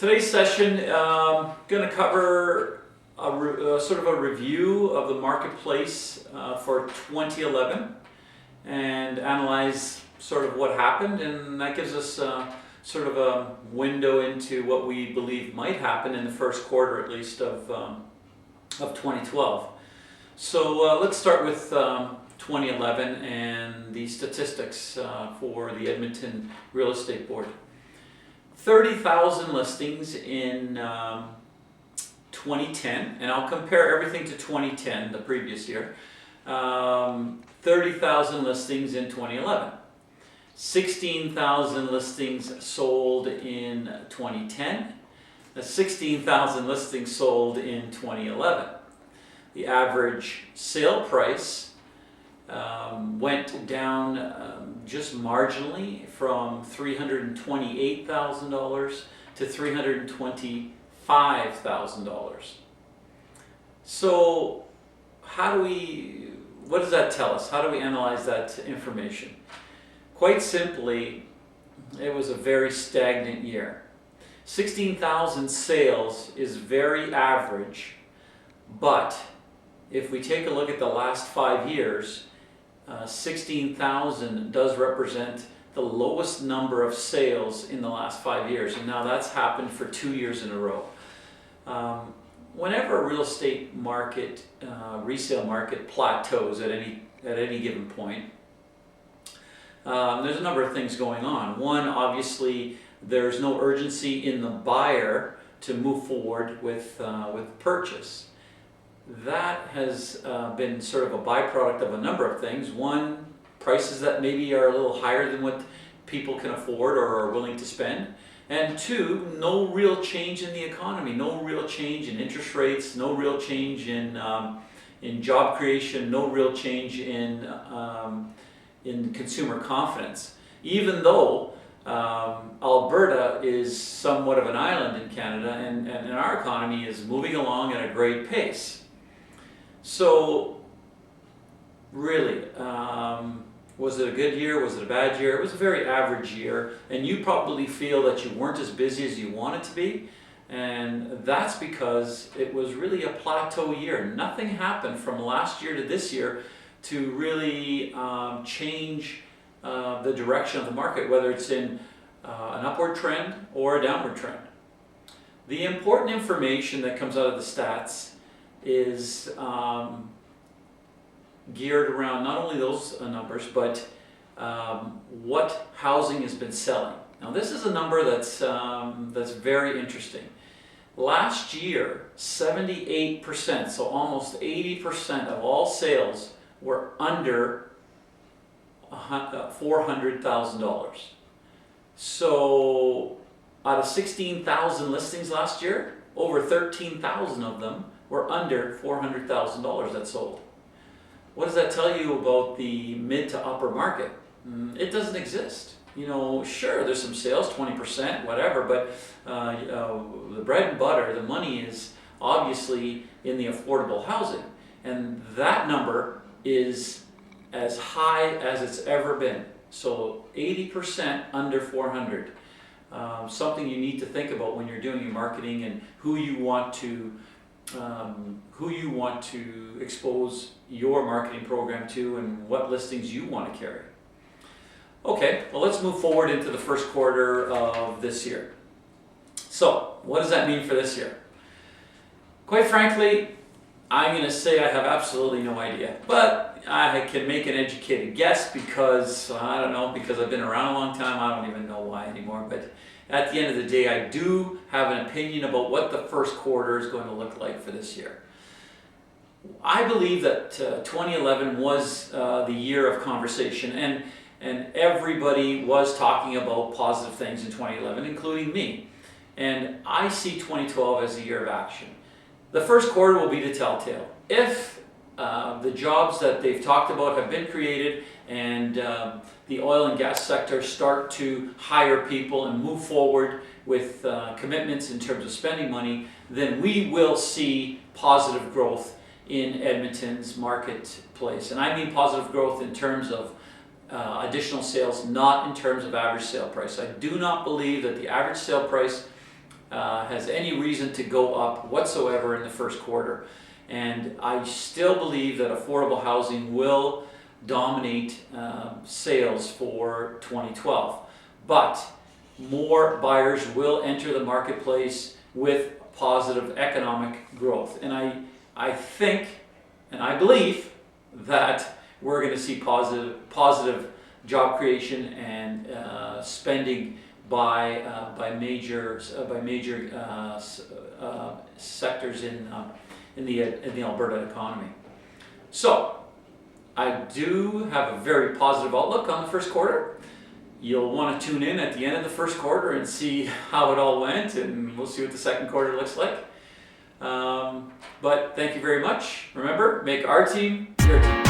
Today's session going to cover sort of a review of the marketplace for 2011 and analyze sort of what happened, and that gives us sort of a window into what we believe might happen in the first quarter at least of 2012. So let's start with 2011 and the statistics for the Edmonton Real Estate Board. 30,000 listings in 2010, and I'll compare everything to 2010, the previous year. 30,000 listings in 2011. 16,000 listings sold in 2010. 16,000 listings sold in 2011. The average sale price went down just marginally from $328,000 to $325,000. So what does that tell us? How do we analyze that information? Quite simply, it was a very stagnant year. 16,000 sales is very average, but if we take a look at the last 5 years, 16,000 does represent the lowest number of sales in the last 5 years, and now that's happened for 2 years in a row. Whenever a real estate market, resale market plateaus at any given point, there's a number of things going on. One, obviously, there's no urgency in the buyer to move forward with purchase. That has been sort of a byproduct of a number of things. One, prices that maybe are a little higher than what people can afford or are willing to spend. And two, no real change in the economy, no real change in interest rates, no real change in job creation, no real change in consumer confidence. Even though Alberta is somewhat of an island in Canada, and our economy is moving along at a great pace. So really, was it a good year? Was it a bad year? It was a very average year, and you probably feel that you weren't as busy as you wanted to be, and that's because it was really a plateau year. Nothing happened from last year to this year to really change the direction of the market, whether it's in an upward trend or a downward trend. The important information that comes out of the stats is geared around not only those numbers, but what housing has been selling. Now, this is a number that's very interesting. Last year, 78%, so almost 80% of all sales were under $400,000. So out of 16,000 listings last year, over 13,000 of them were under $400,000 that sold. What does that tell you about the mid to upper market? It doesn't exist. You know, sure, there's some sales, 20%, whatever, but the bread and butter, the money is obviously in the affordable housing. And that number is as high as it's ever been. So 80% under 400. Something you need to think about when you're doing your marketing and who you want to expose your marketing program to and what listings you want to carry. Okay, well, let's move forward into the first quarter of this year. So what does that mean for this year? Quite frankly, I'm going to say I have absolutely no idea, but I can make an educated guess because, I don't know, because I've been around a long time. I don't even know why anymore, but at the end of the day, I do have an opinion about what the first quarter is going to look like for this year. I believe that 2011 was the year of conversation, and everybody was talking about positive things in 2011, including me. And I see 2012 as a year of action. The first quarter will be the telltale. If the jobs that they've talked about have been created and the oil and gas sector start to hire people and move forward with commitments in terms of spending money, then we will see positive growth in Edmonton's marketplace. And I mean positive growth in terms of additional sales, not in terms of average sale price. I do not believe that the average sale price has any reason to go up whatsoever in the first quarter. And I still believe that affordable housing will dominate sales for 2012. But more buyers will enter the marketplace with positive economic growth. And I think and I believe that we're going to see positive job creation and spending by major sectors in the Alberta economy. So I do have a very positive outlook on the first quarter. You'll want to tune in at the end of the first quarter and see how it all went, and we'll see what the second quarter looks like. But thank you very much. Remember, make our team your team.